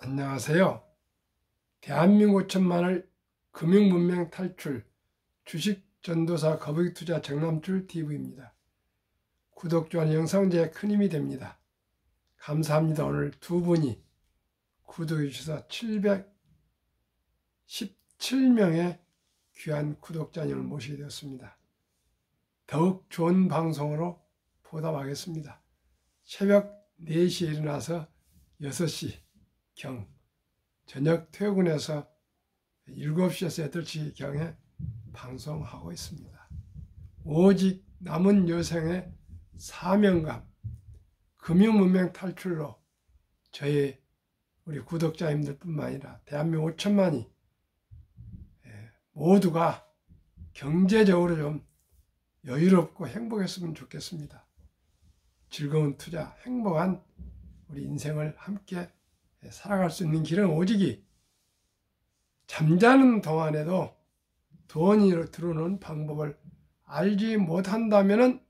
안녕하세요. 대한민국 5천만을 금융문명 탈출 주식 전도사 거북이 투자 정남출 TV입니다. 구독, 좋아요 영상 제에 큰 힘이 됩니다. 감사합니다. 오늘 두 분이 구독해 주셔서 717명의 귀한 구독자님을 모시게 되었습니다. 더욱 좋은 방송으로 보답하겠습니다. 새벽 4시에 일어나서 6시경 저녁 퇴근해서 7시에서 8시경에 방송하고 있습니다. 오직 남은 여생의 사명감, 금융문명 탈출로 저희 우리 구독자님들 뿐만 아니라 대한민국 5천만이 모두가 경제적으로 좀 여유롭고 행복했으면 좋겠습니다. 즐거운 투자, 행복한 우리 인생을 함께 살아갈 수 있는 길은 오직이 잠자는 동안에도 돈이 들어오는 방법을 알지 못한다면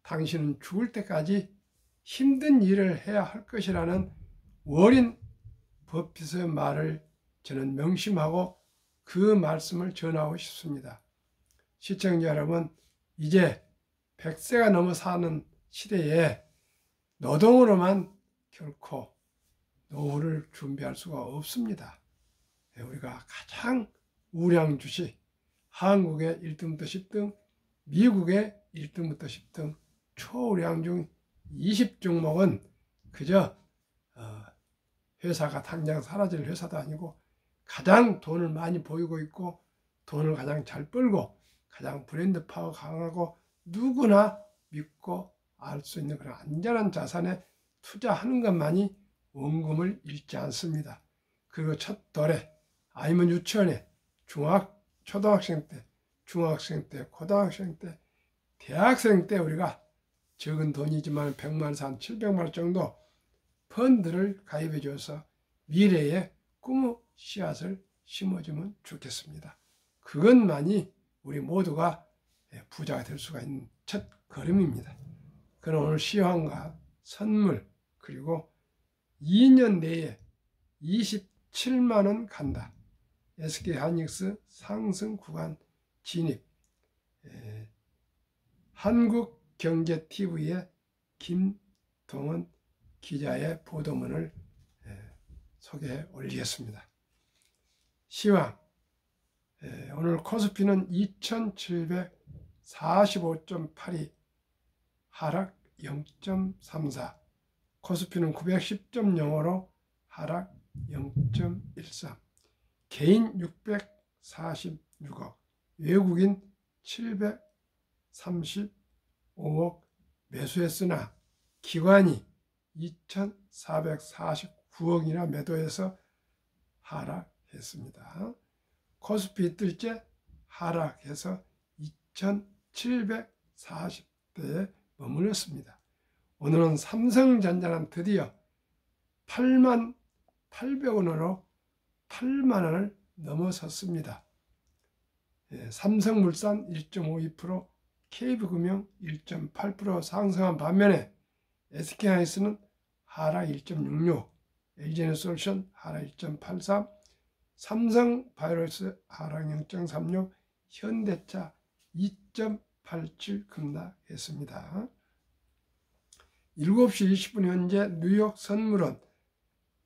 당신은 죽을 때까지 힘든 일을 해야 할 것이라는 워린 버핏의 말을 저는 명심하고 그 말씀을 전하고 싶습니다. 시청자 여러분, 이제 100세가 넘어 사는 시대에 노동으로만 결코 노후를 준비할 수가 없습니다. 우리가 가장 우량 주식, 한국의 1등부터 10등, 미국의 1등부터 10등 초우량 중 20종목은 그저 회사가 당장 사라질 회사도 아니고 가장 돈을 많이 보이고 있고 돈을 가장 잘 벌고 가장 브랜드 파워 강하고 누구나 믿고 알 수 있는 그런 안전한 자산에 투자하는 것만이 원금을 잃지 않습니다. 그리고 첫 돌에 아니면 유치원에 초등학생 때, 중학생 때, 고등학생 때, 대학생 때 우리가 적은 돈이지만 100만 원, 700만 원 정도 펀드를 가입해 줘서 미래의 꿈의 씨앗을 심어주면 좋겠습니다. 그것만이 우리 모두가 부자가 될 수가 있는 첫 걸음입니다. 그럼 오늘 시황과 선물 그리고 2년 내에 27만 원 간다. SK하이닉스 상승 구간 진입. 한국경제TV의 김동원 기자의 보도문을 소개해 올리겠습니다. 시황. 오늘 코스피는 2745.82 하락 0.34, 코스피는 910.05로 하락 0.13, 개인 646억, 외국인 735억 매수했으나 기관이 2449억이나 매도해서 하락했습니다. 코스피 이틀째 하락해서 2740대에 머물렀습니다. 오늘은 삼성전자는 드디어 8만 800원으로 8만 원을 넘어섰습니다. 삼성물산 1.52%, KB금융 1.8% 상승한 반면에 SK하이닉스는 하락 1.66, LG에너지솔루션 하락 1.83, 삼성바이오로스 하락 0.36, 현대차 2.87 급락했습니다. 7시 20분 현재 뉴욕 선물은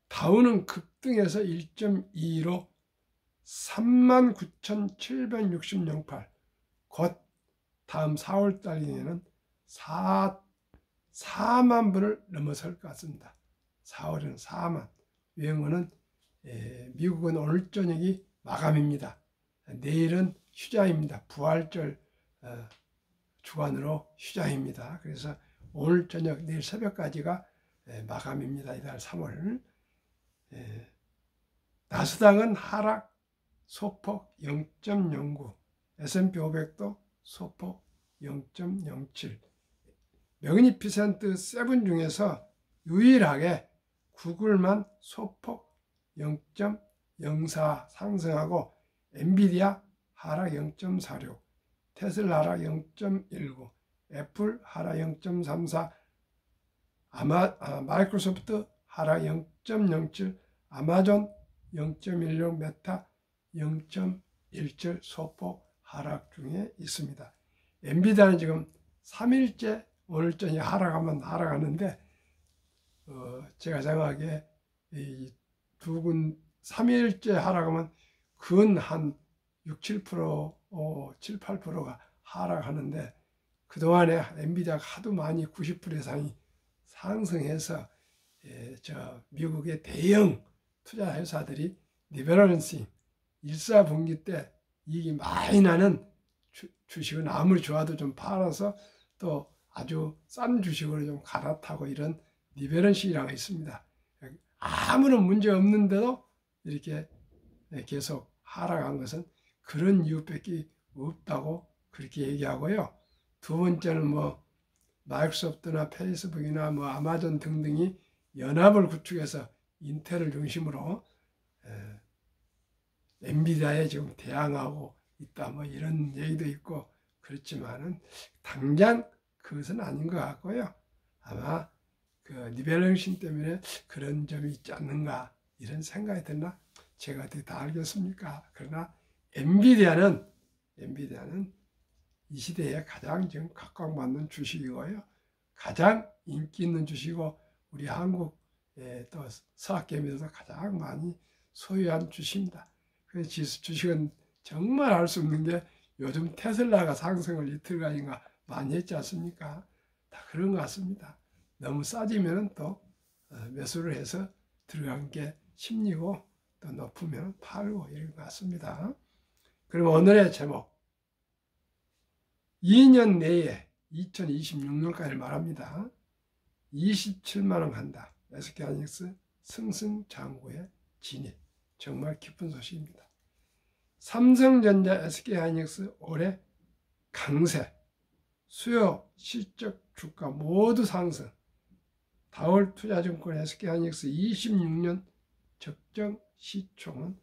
다우는 급등해서 1.22로 39,760.08, 곧 다음 4월 달에는 4만 분을 넘어설 것 같습니다. 4월에는 4만. 외국어는 미국은 오늘 저녁이 마감입니다. 내일은 휴자입니다. 부활절 주간으로 휴자입니다. 그래서 오늘 저녁 내일 새벽까지가 마감입니다. 이달 3월. 나스닥은 하락 소폭 0.09, S&P 500도 소폭 0.07. 매그니피센트 7 중에서 유일하게 구글만 소폭 0.04 상승하고 엔비디아 하락 0.46, 테슬라 하락 0.19, 애플 하락 0.34, 마이크로소프트 하락 0.07, 아마존 0.16, 메타 0.17 소폭 하락 중에 있습니다. 엔비디아는 지금 3일째 오늘 저녁에 하락하면 하락하는데 제가 생각하기에 이 3일째 하락하면 근 한 6, 7%, 7, 8%가 하락하는데 그동안에 엔비디아가 하도 많이 90% 이상이 상승해서 미국의 대형 투자 회사들이 리버런싱 1사분기 때 이익이 많이 나는 주식은 아무리 좋아도 좀 팔아서 또 아주 싼 주식으로 좀 갈아타고 이런 리버런싱이라고 있습니다. 아무런 문제 없는데도 이렇게 계속 하락한 것은 그런 이유밖에 없다고 그렇게 얘기하고요. 두 번째는 마이크로소프트나 페이스북이나 아마존 등등이 연합을 구축해서 인텔을 중심으로 엔비디아에 지금 대항하고 있다 이런 얘기도 있고 그렇지만은 당장 그것은 아닌 것 같고요. 아마 그 리버런싱 때문에 그런 점이 있지 않는가 이런 생각이 드나 제가 어떻게 다 알겠습니까? 그러나 엔비디아는 이 시대에 가장 지금 각광받는 주식이고요. 가장 인기 있는 주식이고 우리 한국의 또 서학개미에서 가장 많이 소유한 주식입니다. 그래서 주식은 정말 알 수 없는 게 요즘 테슬라가 상승을 이틀간인가 많이 했지 않습니까? 다 그런 것 같습니다. 너무 싸지면 또 매수를 해서 들어간 게 심리고 또 높으면 팔고 이런 것 같습니다. 그리고 오늘의 제목 2년 내에 2026년까지 말합니다. 27만원 간다. SK하이닉스 승승장구의 진입. 정말 기쁜 소식입니다. 삼성전자, SK하이닉스 올해 강세, 수요, 실적, 주가 모두 상승. 다올투자증권 SK하이닉스 26년 적정 시총은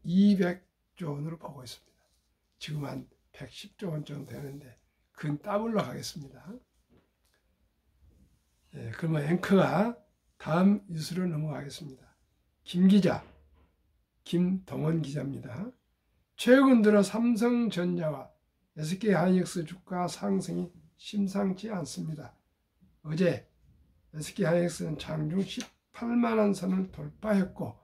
200조 원으로 보고 있습니다. 지금 한 110조 원 정도 되는데 그건 더블로 가겠습니다. 그러면 앵커가 다음 뉴스로 넘어가겠습니다. 김 기자, 김동원 기자입니다. 최근 들어 삼성전자와 SK하이닉스 주가 상승이 심상치 않습니다. 어제 SK하이닉스는 장중 18만원 선을 돌파했고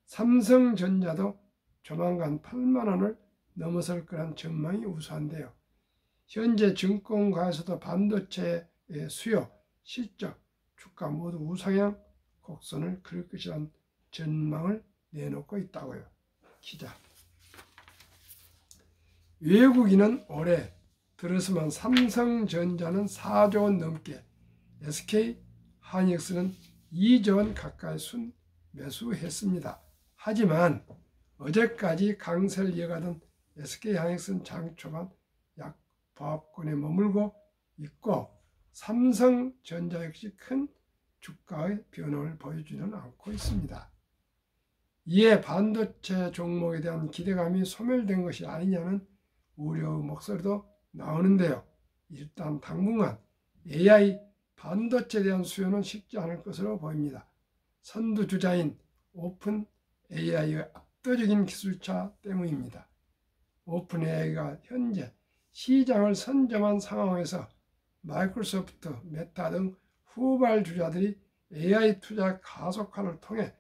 삼성전자도 조만간 8만원을 넘어설 거란 전망이 우수한데요. 현재 증권가에서도 반도체의 수요, 실적, 주가 모두 우상향 곡선을 그릴 것이라는 전망을 내놓고 있다고요. 기자. 외국인은 올해 들어서만 삼성전자는 4조 원 넘게, SK하이닉스는 2조 원 가까이 순 매수했습니다. 하지만 어제까지 강세를 이어가던 SK하이닉스는 장 초반 약 보합권에 머물고 있고 삼성전자 역시 큰 주가의 변화를 보여주지는 않고 있습니다. 이에 반도체 종목에 대한 기대감이 소멸된 것이 아니냐는 우려의 목소리도 나오는데요. 일단 당분간 AI 반도체에 대한 수요는 식지 않을 것으로 보입니다. 선두주자인 오픈 AI의 압도적인 기술차 때문입니다. 오픈 AI가 현재 시장을 선점한 상황에서 마이크로소프트, 메타 등 후발 주자들이 AI 투자 가속화를 통해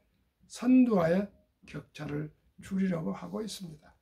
선두와의 격차를 줄이려고 하고 있습니다.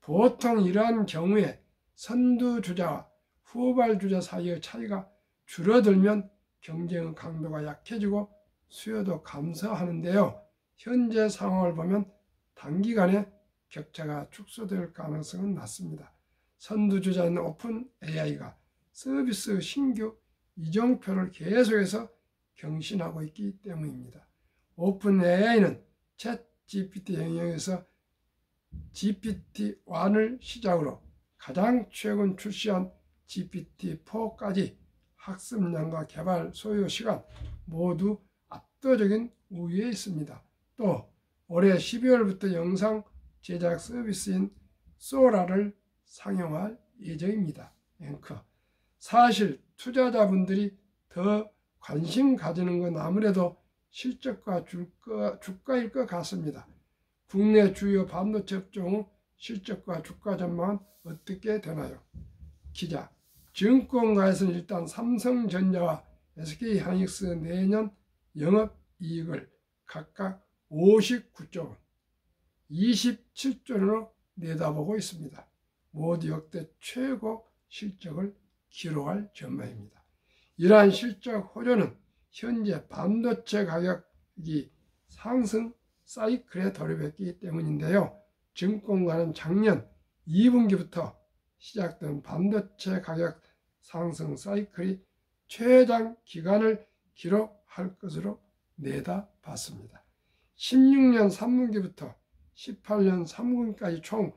보통 이러한 경우에 선두 주자와 후발 주자 사이의 차이가 줄어들면 경쟁의 강도가 약해지고 수요도 감소하는데요. 현재 상황을 보면 단기간에 격차가 축소될 가능성은 낮습니다. 선두주자인 오픈 AI가 서비스 신규 이정표를 계속해서 경신하고 있기 때문입니다. 오픈 AI는 챗 GPT 영역에서 GPT-1을 시작으로 가장 최근 출시한 GPT-4까지 학습량과 개발 소요 시간 모두 압도적인 우위에 있습니다. 또 올해 12월부터 영상 제작 서비스인 소라를 상용할 예정입니다. 앵커. 사실 투자자분들이 더 관심 가지는 건 아무래도 실적과 주가일 것 같습니다. 국내 주요 반도체 업종 후 실적과 주가 전망은 어떻게 되나요? 기자, 증권가에서는 일단 삼성전자와 SK하이닉스 내년 영업이익을 각각 59조 원, 27조 원으로 내다보고 있습니다. 모두 역대 최고 실적을 기록할 전망입니다. 이러한 실적 호조는 현재 반도체 가격이 상승 사이클에 돌입했기 때문인데요. 증권가는 작년 2분기부터 시작된 반도체 가격 상승 사이클이 최장 기간을 기록할 것으로 내다봤습니다. 16년 3분기부터 18년 3분기까지 총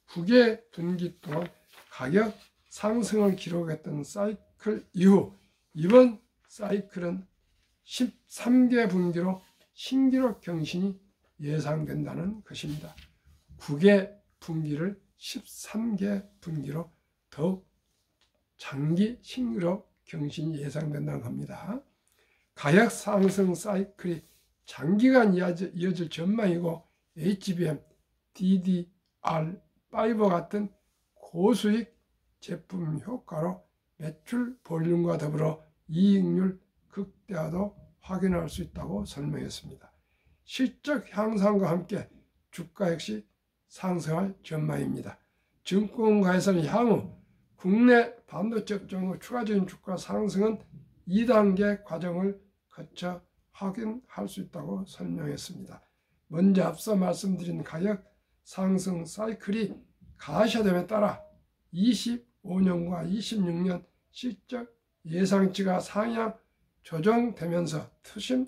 9개 분기 동안 가격 상승을 기록했던 사이클 이후 이번 사이클은 13개 분기로 신기록 경신이 예상된다는 것입니다. 9개 분기를 13개 분기로 더욱 장기 신기록 경신이 예상된다는 겁니다. 가격 상승 사이클이 장기간 이어질 전망이고 HBM, DDR5 같은 고수익 제품 효과로 매출 볼륨과 더불어 이익률 극대화도 확인할 수 있다고 설명했습니다. 실적 향상과 함께 주가 역시 상승할 전망입니다. 증권가에서는 향후 국내 반도체 업종의 추가적인 주가 상승은 2단계 과정을 거쳐 확인할 수 있다고 설명했습니다. 먼저 앞서 말씀드린 가격 상승 사이클이 가시화됨에 따라 25년과 26년 실적 예상치가 상향 조정되면서 투심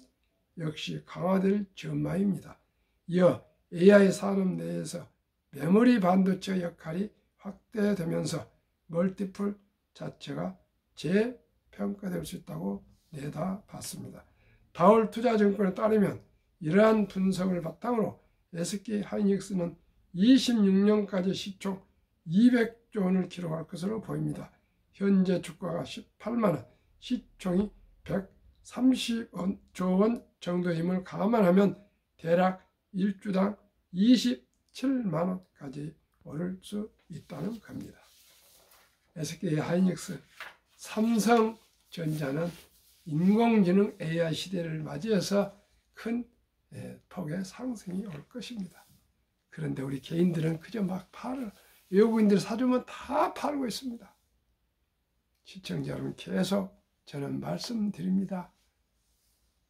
역시 강화될 전망입니다. 이어 AI 산업 내에서 메모리 반도체 역할이 확대되면서 멀티플 자체가 재평가될 수 있다고 내다봤습니다. 다올 투자증권에 따르면 이러한 분석을 바탕으로 SK하이닉스는 26년까지 시총 200조 원을 기록할 것으로 보입니다. 현재 주가가 18만원, 시총이 130조 원 정도임을 감안하면 대략 1주당 27만원까지 오를 수 있다는 겁니다. SK하이닉스, 삼성전자는 인공지능 AI 시대를 맞이해서 큰 폭의 상승이 올 것입니다. 그런데 우리 개인들은 그저 막 외국인들 사주면 다 팔고 있습니다. 시청자 여러분, 계속 저는 말씀드립니다.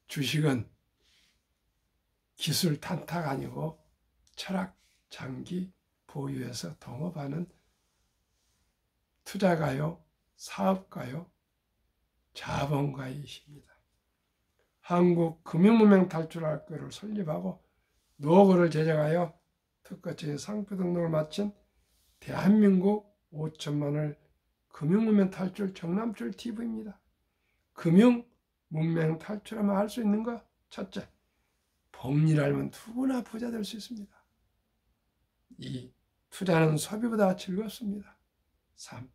주식은 기술 탄탁 아니고 철학 장기 보유해서 동업하는 투자가요, 사업가요, 자본가이십니다. 한국 금융문명 탈출학교를 설립하고 노고를 제작하여 특허청의 상표 등록을 마친 대한민국 5천만을 금융문명 탈출 정남출 TV입니다. 금융문명 탈출하면 할 수 있는 거, 첫째, 복리를 알면 누구나 부자 될 수 있습니다. 2. 투자는 소비보다 즐겁습니다. 3.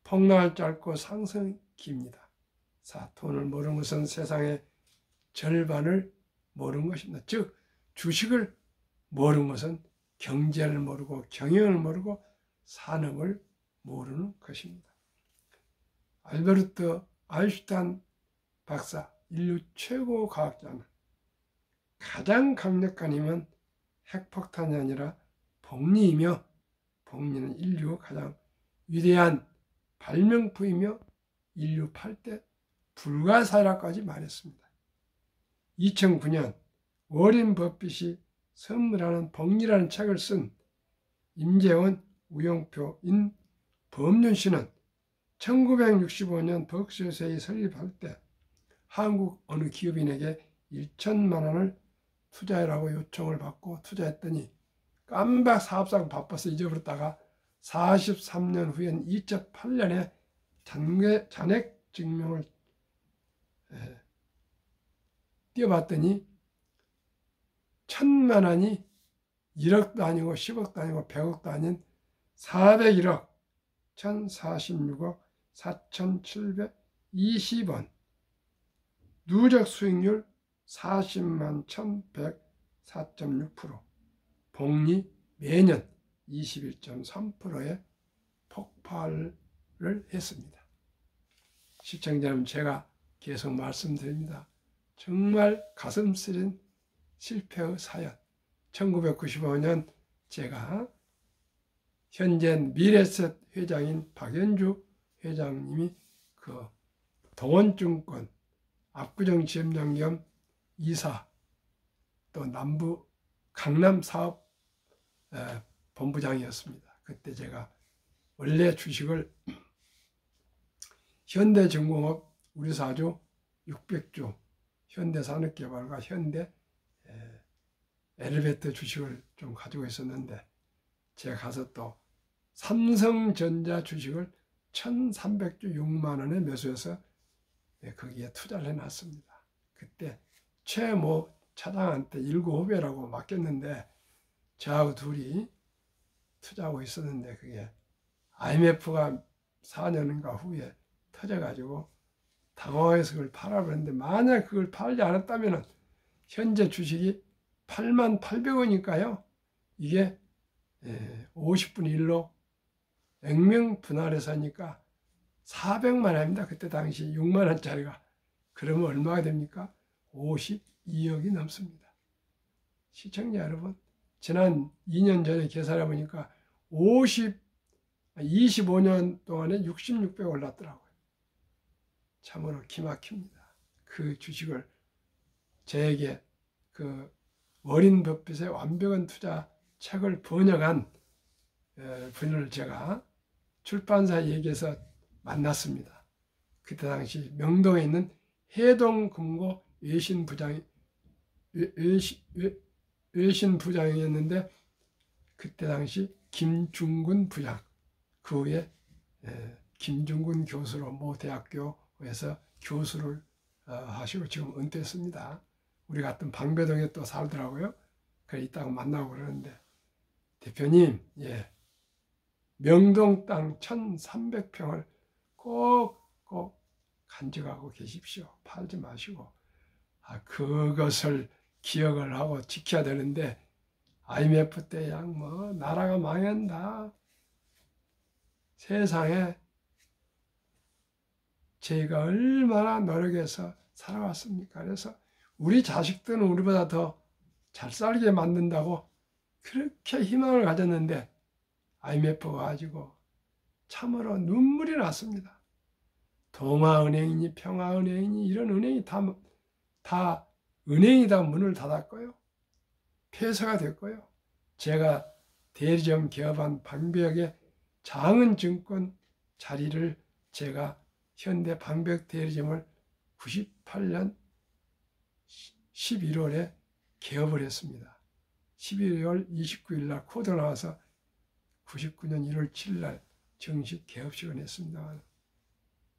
폭락을 짧고 상승이 깁니다. 4. 돈을 모르는 것은 세상의 절반을 모르는 것입니다. 즉, 주식을 모르는 것은 경제를 모르고 경영을 모르고 산업을 모르는 것입니다. 알베르트 아인슈타인 박사, 인류 최고 과학자는 가장 강력한 힘은 핵폭탄이 아니라 복리이며 복리는 인류 가장 위대한 발명품이며 인류 8대 불가사의라까지 말했습니다. 2009년 워렌 버핏이 선물하는 복리라는 책을 쓴 임재원, 우영표인 범윤 씨는 1965년 벅스웨이 설립할 때 한국 어느 기업인에게 1천만 원을 투자해라고 요청을 받고 투자했더니 깜박 사업상 바빠서 잊어버렸다가 43년 후엔 2008년에 잔액 증명을 띄워봤더니 1,000만 원이 1억도 아니고 10억도 아니고 100억도 아닌 401억 1,046억 4,720원, 누적 수익률 40만 1104.6%, 복리 매년 21.3%의 폭발을 했습니다. 시청자 여러분, 제가 계속 말씀드립니다. 정말 가슴 쓰린 실패의 사연. 1995년 제가 현재 미래셋 회장인 박연주 회장님이 그 동원증권 압구정 지점장 겸 이사, 또 남부 강남 사업 본부장이었습니다. 그때 제가 원래 주식을 현대중공업 우리 사주 600주, 현대산업개발과 현대 엘리베이터 주식을 좀 가지고 있었는데, 제가 가서 또 삼성전자 주식을 1300주 6만 원에 매수해서 거기에 투자를 해놨습니다. 그때 최모 차장한테 19후배라고 맡겼는데, 저하고 둘이 투자하고 있었는데 그게 IMF가 4년인가 후에 터져가지고 당황해서 그걸 팔아버렸는데, 만약 그걸 팔지 않았다면 현재 주식이 88,800원이니까요. 이게 50분의 1로 액면 분할해서 하니까 400만 원입니다. 그때 당시 6만 원짜리가. 그러면 얼마가 됩니까? 52억이 넘습니다. 시청자 여러분, 지난 2년 전에 계산해 보니까 25년 동안에 66배 올랐더라고요. 참으로 기막힙니다. 그 주식을 저에게 그 워린 버핏의 완벽한 투자 책을 번역한 분을 제가 출판사 얘기해서 만났습니다. 그때 당시 명동에 있는 해동금고 외신 부장이었는데, 그때 당시 김중근 부장, 그 후에 김중근 교수로 모 대학교에서 교수를 하시고 지금 은퇴했습니다. 우리 같은 방배동에 또 살더라고요. 그래 있다가 만나고 그러는데, 대표님, 명동 땅 1300평을 꼭 간직하고 계십시오. 팔지 마시고. 그것을 기억을 하고 지켜야 되는데, IMF 때 나라가 망한다. 세상에 저희가 얼마나 노력해서 살아왔습니까? 그래서 우리 자식들은 우리보다 더 잘 살게 만든다고 그렇게 희망을 가졌는데, IMF가 가지고 참으로 눈물이 났습니다. 동아은행이니 평화은행이니 이런 은행이 다 은행이 다 문을 닫았고요. 폐쇄가 됐고요. 제가 대리점 개업한 방백의 장은증권 자리를 제가 현대 방백 대리점을 98년 11월에 개업을 했습니다. 12월 29일 날 코드 나와서 99년 1월 7일 날 정식 개업식을 했습니다.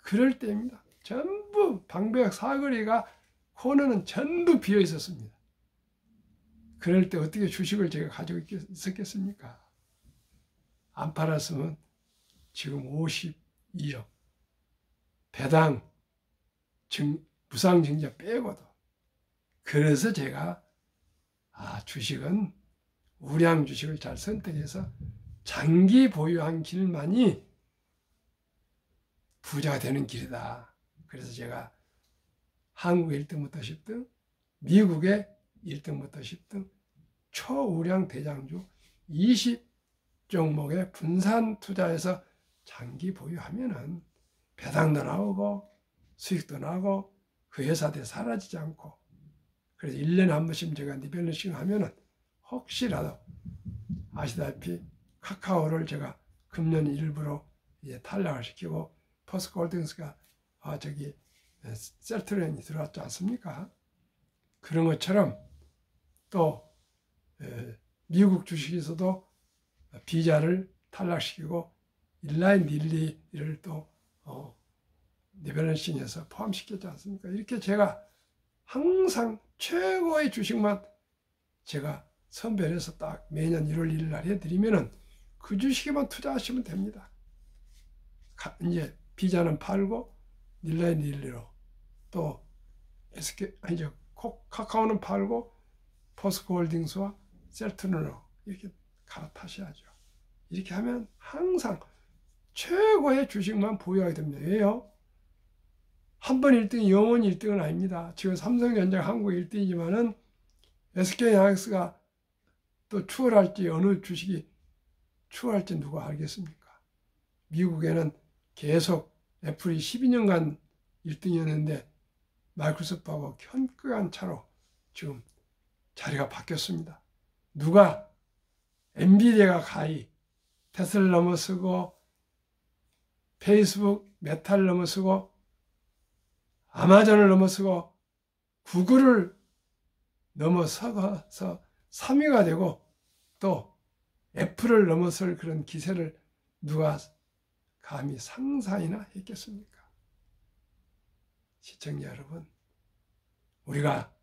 그럴 때입니다. 전부 방백 사거리가 코너는 전부 비어 있었습니다. 그럴 때 어떻게 주식을 제가 가지고 있었겠습니까? 안 팔았으면 지금 52억. 배당, 무상증자 빼고도. 그래서 제가 주식은 우량 주식을 잘 선택해서 장기 보유한 길만이 부자가 되는 길이다. 그래서 제가 한국의 1등부터 10등, 미국의 1등부터 10등, 초우량 대장주 20종목에 분산 투자해서 장기 보유하면은 배당도 나오고 수익도 나고 그 회사들이 사라지지 않고, 그래서 1년에 한 번씩 제가 리밸런싱 하면은 혹시라도 아시다시피 카카오를 제가 금년 일부로 탈락을 시키고 포스코홀딩스가 셀트렌이 들어왔지 않습니까? 그런 것처럼 또 미국 주식에서도 비자를 탈락시키고 인라인 릴리를 또 리밸런싱해서 포함시켰지 않습니까? 이렇게 제가 항상 최고의 주식만 제가 선별해서 딱 매년 1월 1일 날 해드리면은 그 주식에만 투자하시면 됩니다. 이제 비자는 팔고 릴라인 릴리로 또 카카오는 팔고 포스코홀딩스와 셀트론으로 이렇게 갈아타셔야죠. 이렇게 하면 항상 최고의 주식만 보유하게 됩니다. 왜요? 한 번 1등이 영원히 1등은 아닙니다. 지금 삼성전자가 한국 1등이지만은 SK하이닉스가 또 추월할지 어느 주식이 추월할지 누가 알겠습니까? 미국에는 계속 애플이 12년간 1등이었는데 마이크로소프트하고 현격한 차로 지금 자리가 바뀌었습니다. 누가 엔비디아가 가히 테슬라 넘어서고 페이스북 메타를 넘어서고 아마존을 넘어서고 구글을 넘어서서 3위가 되고 또 애플을 넘어설 그런 기세를 누가 감히 상상이나 했겠습니까? 시청자 여러분, 우리가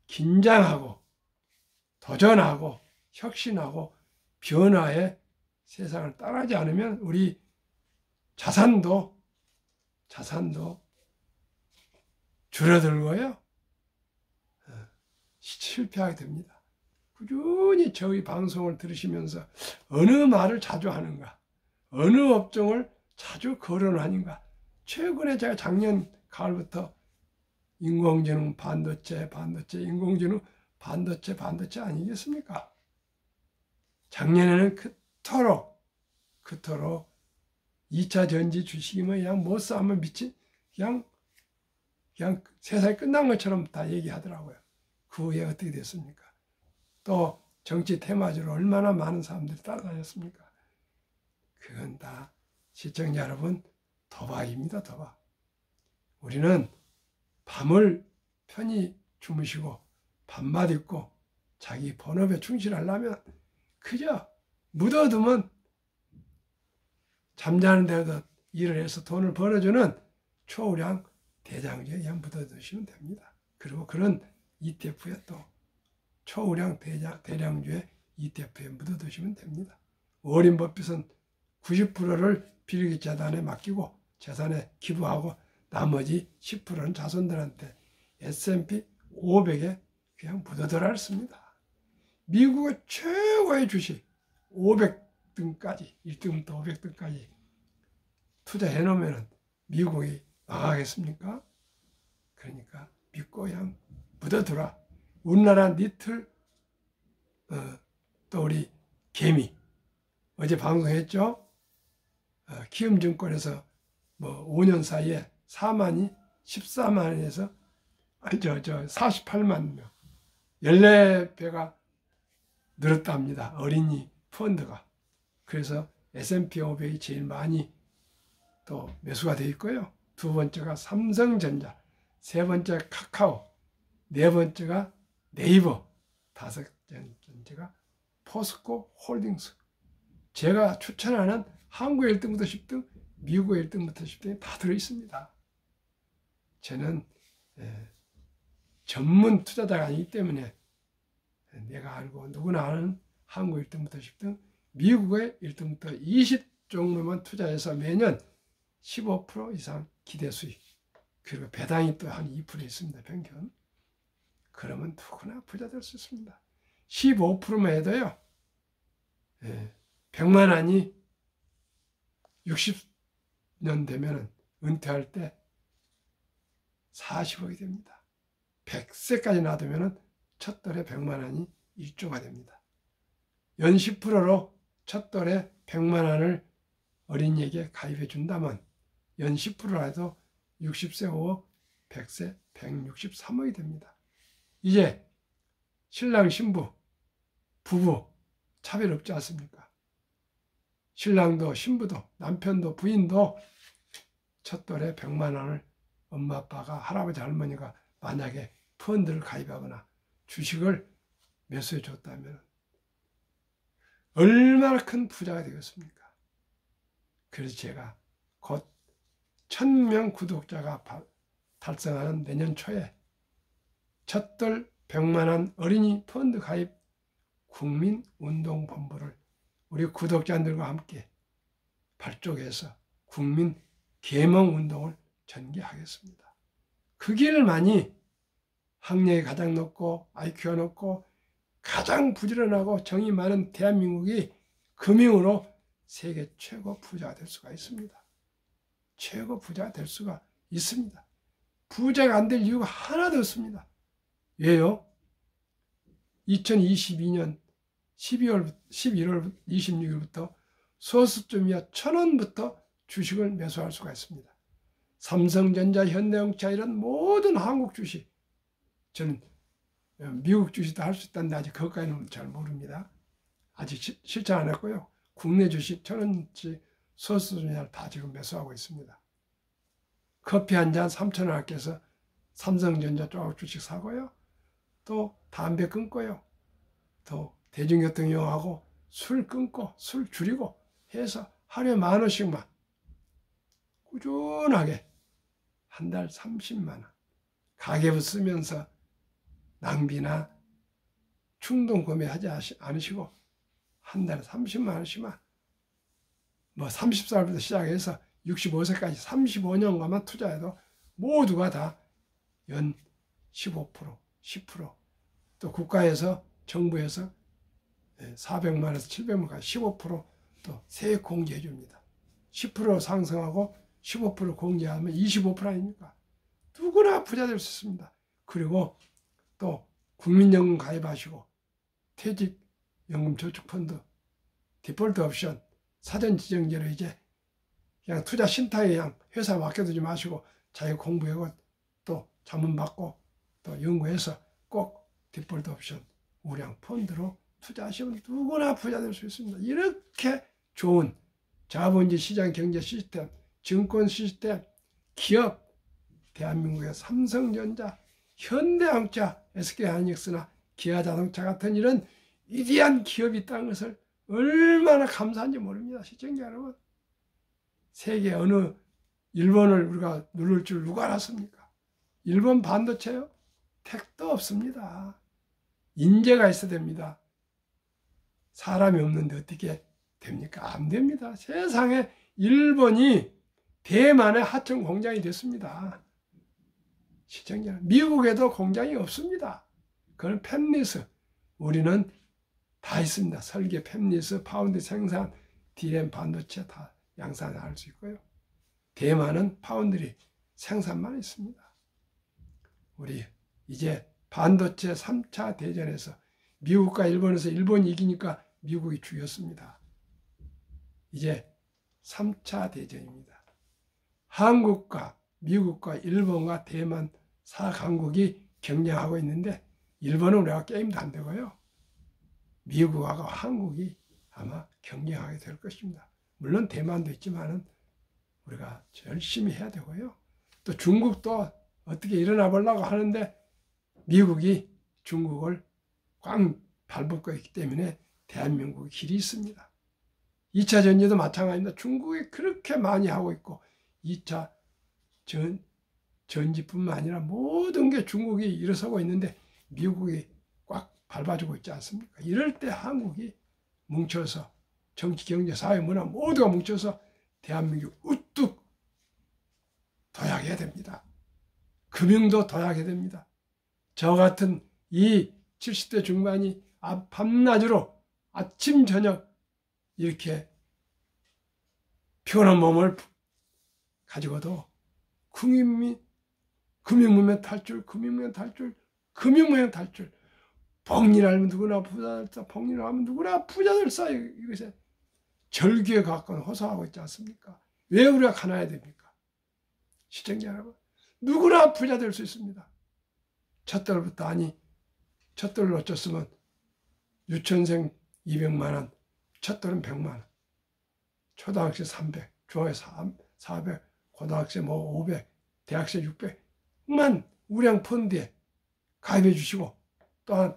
긴장하고 도전하고 혁신하고 변화의 세상을 따라하지 않으면 우리 자산도 줄어들고요. 실패하게 됩니다. 꾸준히 저희 방송을 들으시면서 어느 말을 자주 하는가, 어느 업종을 자주 거론하는가. 최근에 제가 작년 가을부터 인공지능 반도체, 인공지능 반도체 아니겠습니까? 작년에는 그토록 2차 전지 주식이면 그냥 못 사면 미친 그냥 세상이 끝난 것처럼 다 얘기하더라고요. 그 후에 어떻게 됐습니까? 또 정치 테마주로 얼마나 많은 사람들이 따라다녔습니까? 그건 다 시청자 여러분 도박입니다. 도박. 우리는 밤을 편히 주무시고 밤낮 있고 자기 본업에 충실하려면 그저 묻어두면 잠자는 데도 일을 해서 돈을 벌어주는 초우량 대장주에 그냥 묻어두시면 됩니다. 그리고 그런 ETF에 또 초우량 대량주의 ETF에 묻어두시면 됩니다. 워렌 버핏은 90%를 빌 재단에 맡기고 재산에 기부하고 나머지 10%는 자손들한테 S&P 500에 그냥 묻어들었습니다. 미국의 최고의 주식 500등까지 1등부터 500등까지 투자해 놓으면 미국이 망하겠습니까? 그러니까 믿고 그냥 묻어두라. 우리나라 니틀 또 우리 개미 어제 방송했죠? 키움증권에서 뭐 5년 사이에 4만이 14만에서 48만 명 14배가 늘었답니다. 어린이 펀드가. 그래서 S&P 500이 제일 많이 또 매수가 되어 있고요. 두 번째가 삼성전자, 세 번째 카카오, 네 번째가 네이버, 다섯 번째가 포스코 홀딩스. 제가 추천하는 한국 1등부터 10등, 미국 1등부터 10등이 다 들어있습니다. 저는 전문 투자자가 아니기 때문에 내가 알고 누구나 아는 한국 1등부터 10등, 미국의 1등부터 20 정도만 투자해서 매년 15% 이상 기대 수익, 그리고 배당이 또 한 2% 있습니다. 평균. 그러면 누구나 부자 될 수 있습니다. 15%만 해도요. 100만 원이 60년 되면 은퇴할 때 40억이 됩니다. 100세까지 놔두면 첫 달에 100만 원이 1조가 됩니다. 연 10%로 첫 달에 100만 원을 어린이에게 가입해 준다면 연 10%라도 60세 5억, 100세 163억이 됩니다. 이제 신랑 신부 부부 차별 없지 않습니까? 신랑도 신부도 남편도 부인도 첫 달에 100만 원을 엄마 아빠가 할아버지 할머니가 만약에 펀드를 가입하거나 주식을 매수해 줬다면 얼마나 큰 부자가 되겠습니까? 그래서 제가 곧 1000명 구독자가 달성하는 내년 초에 첫달 100만 원 어린이 펀드 가입 국민운동본부를 우리 구독자들과 함께 발족해서 국민 계몽운동을 전개하겠습니다. 그 길을 많이 학력이 가장 높고 IQ가 높고 가장 부지런하고 정이 많은 대한민국이 금융으로 세계 최고 부자가 될 수가 있습니다. 최고 부자가 될 수가 있습니다. 부자가 안 될 이유가 하나도 없습니다. 왜요? 2022년 11월 26일부터 소수점이야 1,000원부터 주식을 매수할 수가 있습니다. 삼성전자, 현대자동차 이런 모든 한국 주식, 저는 미국 주식도 할 수 있다는데 아직 그것까지는 잘 모릅니다. 아직 실천 안 했고요. 국내 주식 1,000원치 소수점이야 다 지금 매수하고 있습니다. 커피 한 잔 3,000원 아껴서 삼성전자 쪽 주식 사고요. 또 담배 끊고요. 또 대중교통 이용하고 술 끊고 술 줄이고 해서 하루에 10,000원씩만 꾸준하게 한 달 30만 원 가계부 쓰면서 낭비나 충동 구매하지 않으시고 한 달에 30만 원씩만 뭐 30살부터 시작해서 65세까지 35년간만 투자해도 모두가 다 연 15%, 10%, 또 국가에서 정부에서 400만 원에서 700만까지 15%또 세액 공제해 줍니다. 10% 상승하고 15% 공제하면 25% 아닙니까? 누구나 부자 될 수 있습니다. 그리고 또 국민연금 가입하시고 퇴직연금저축펀드 디폴트 옵션 사전 지정제로 이제 그냥 투자 신탁에 그냥 회사 맡겨두지 마시고 자기 공부하고 또 자문 받고 또 연구해서 꼭 디폴트 옵션 우량 펀드로 투자하시면 누구나 부자 될 수 있습니다. 이렇게 좋은 자본주의 시장 경제 시스템, 증권 시스템, 기업, 대한민국의 삼성전자, 현대자동차, SK하이닉스나 기아자동차 같은 이런 위대한 기업이 있다는 것을 얼마나 감사한지 모릅니다. 시청자 여러분. 세계 어느 일본을 우리가 누를 줄 누가 알았습니까? 일본 반도체요? 택도 없습니다. 인재가 있어야 됩니다. 사람이 없는데 어떻게 됩니까? 안 됩니다. 세상에 일본이 대만의 하청 공장이 됐습니다. 시청자, 미국에도 공장이 없습니다. 그건 팹리스. 우리는 다 있습니다. 설계, 팹리스, 파운드 생산, DRAM 반도체 다 양산할 수 있고요. 대만은 파운드리 생산만 있습니다. 우리 이제 반도체 3차 대전에서 미국과 일본에서 일본이 이기니까 미국이 죽였습니다. 이제 3차 대전입니다. 한국과 미국과 일본과 대만 4강국이 경쟁하고 있는데 일본은 우리가 게임도 안 되고요. 미국하고 한국이 아마 경쟁하게 될 것입니다. 물론 대만도 있지만은 우리가 열심히 해야 되고요. 또 중국도 어떻게 일어나 보려고 하는데 미국이 중국을 꽉 밟고 있기 때문에 대한민국의 길이 있습니다. 2차 전지도 마찬가지입니다. 중국이 그렇게 많이 하고 있고 2차 전지뿐만 아니라 모든 게 중국이 일어서고 있는데 미국이 꽉 밟아주고 있지 않습니까? 이럴 때 한국이 뭉쳐서 정치, 경제, 사회, 문화 모두가 뭉쳐서 대한민국 우뚝 도약해야 됩니다. 금융도 도약해야 됩니다. 저 같은 이 70대 중반이 밤낮으로 아침 저녁 이렇게 피곤한 몸을 가지고도 금융문명 탈출, 복리하면 누구나 부자 될사, 복리하면 누구나 부자 될사. 이것에 절규에 가까운 호소하고 있지 않습니까? 왜 우리가 가난해야 됩니까? 시청자 여러분, 누구나 부자 될 수 있습니다. 첫 달부터 첫 달을 어쩌으면 유치원생 200만 원, 첫 달은 100만 원, 초등학생 300, 중학생 400, 고등학생 500, 대학생 600만 우량 펀드에 가입해 주시고 또한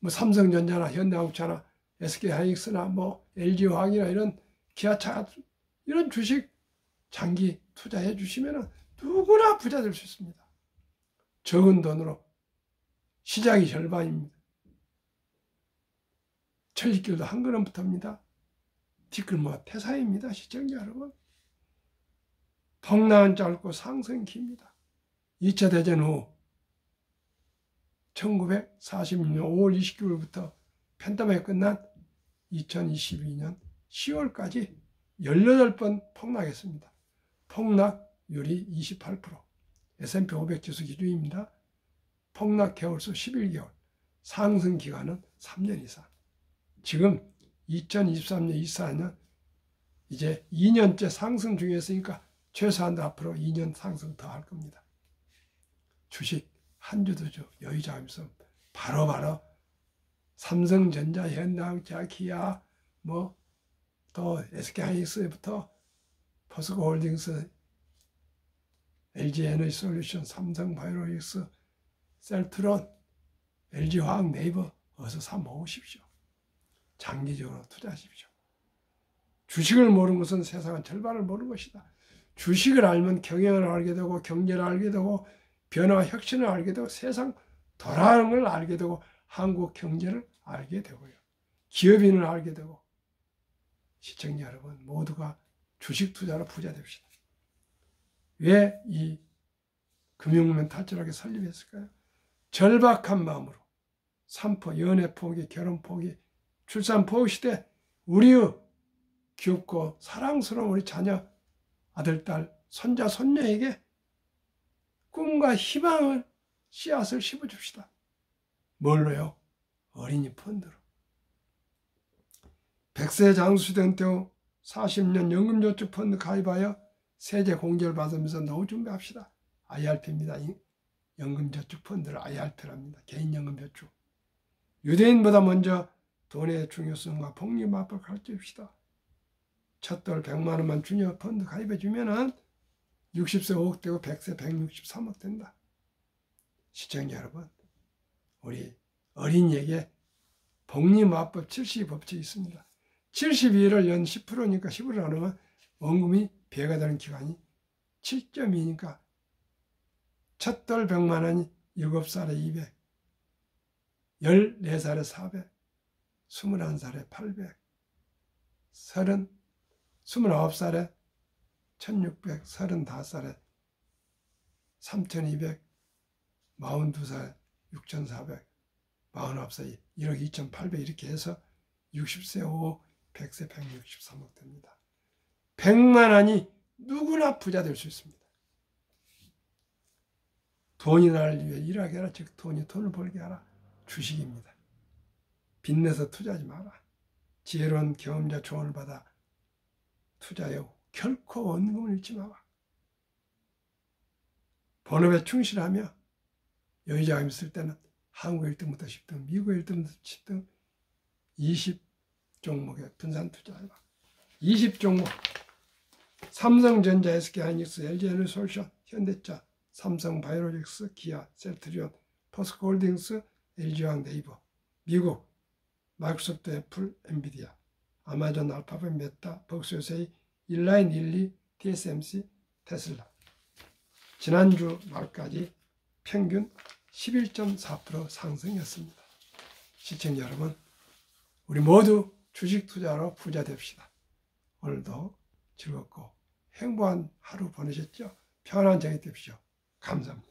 삼성전자나 현대자동차나 SK하이닉스나 LG화학이나 이런 기아차 이런 주식 장기 투자해 주시면 누구나 부자 될 수 있습니다. 적은 돈으로 시작이 절반입니다. 천리길도 한 걸음부터입니다. 뒷글모 태사입니다. 시청자 여러분. 동남은 짧고 상승 깁니다. 2차 대전 후 1946년 5월 29일부터 팬데믹이 끝난 2022년 10월까지 18번 폭락했습니다. 폭락률이 28%. S&P 500 지수 기준입니다. 폭락 개월수 11개월, 상승 기간은 3년 이상. 지금 2023년, 24년 이제 2년째 상승 중에 있으니까 최소한도 앞으로 2년 상승 더 할 겁니다. 주식 한 주도 여유자금성 바로바로 삼성전자, 현대자동차, 기아, 또 SK하이닉스부터 포스코홀딩스, LG에너지솔루션, 삼성바이오로직스, 셀트론, LG화학, 네이버 어서 사 모으십시오. 장기적으로 투자하십시오. 주식을 모르는 것은 세상은 절반을 모르는 것이다. 주식을 알면 경영을 알게 되고 경제를 알게 되고 변화와 혁신을 알게 되고 세상 돌아가는 걸 알게 되고 한국 경제를 알게 되고요. 기업인을 알게 되고 시청자 여러분 모두가 주식 투자로 부자 됩시다. 왜 이 금융문 탈출하게 설립했을까요? 절박한 마음으로 산포, 연애 포기, 결혼 포기, 출산 포기 시대 우리의 귀엽고 사랑스러운 우리 자녀, 아들, 딸, 손자, 손녀에게 꿈과 희망을 씨앗을 심어줍시다. 뭘로요? 어린이 펀드로. 100세 장수된 때 40년 연금저축펀드 가입하여 세제 공제를 받으면서 노후 준비합시다. IRP입니다. 연금저축펀드를 IRP랍니다. 개인연금저축. 유대인보다 먼저 돈의 중요성과 복리마법을 가르쳐줍시다. 첫돌 100만 원만 주녀 펀드 가입해주면 60세 5억 되고 100세 163억 된다. 시청자 여러분, 우리 어린이에게 복리마법 70법칙이 있습니다. 72를 연 10%니까 10을 나누면 원금이 배가 되는 기간이 7.2니까 첫돌 100만 원이 7살에 200, 14살에 400, 21살에 800, 29살에 1600, 35살에 3200, 42살에 6400, 49살에 1억 2800 이렇게 해서 60세 5억, 100세 163억 됩니다. 100만 원이 누구나 부자 될 수 있습니다. 돈이 나를 위해 일하게 하라. 즉 돈을 벌게 하라. 주식입니다. 빚내서 투자하지 마라. 지혜로운 경험자 조언을 받아 투자해 결코 원금을 잃지 마라. 본업에 충실하며 여유자금 있을 때는 한국 1등부터 10등, 미국 1등부터 10등 20종목에 분산 투자해라. 20종목 삼성전자, SK하이닉스, LG에너지솔루션, 현대차, 삼성바이오로직스, 기아, 셀트리온, 포스코홀딩스, LG화학, 네이버, 미국 마이크로소프트, 애플, 엔비디아, 아마존, 알파벳, 메타, 벅스요세이, 인라인, 일리, TSMC, 테슬라. 지난주 말까지 평균 11.4% 상승했습니다. 시청자 여러분, 우리 모두 주식 투자로 부자 됩시다. 오늘도 즐겁고 행복한 하루 보내셨죠? 편안한 저녁 되십시오. 감사합니다.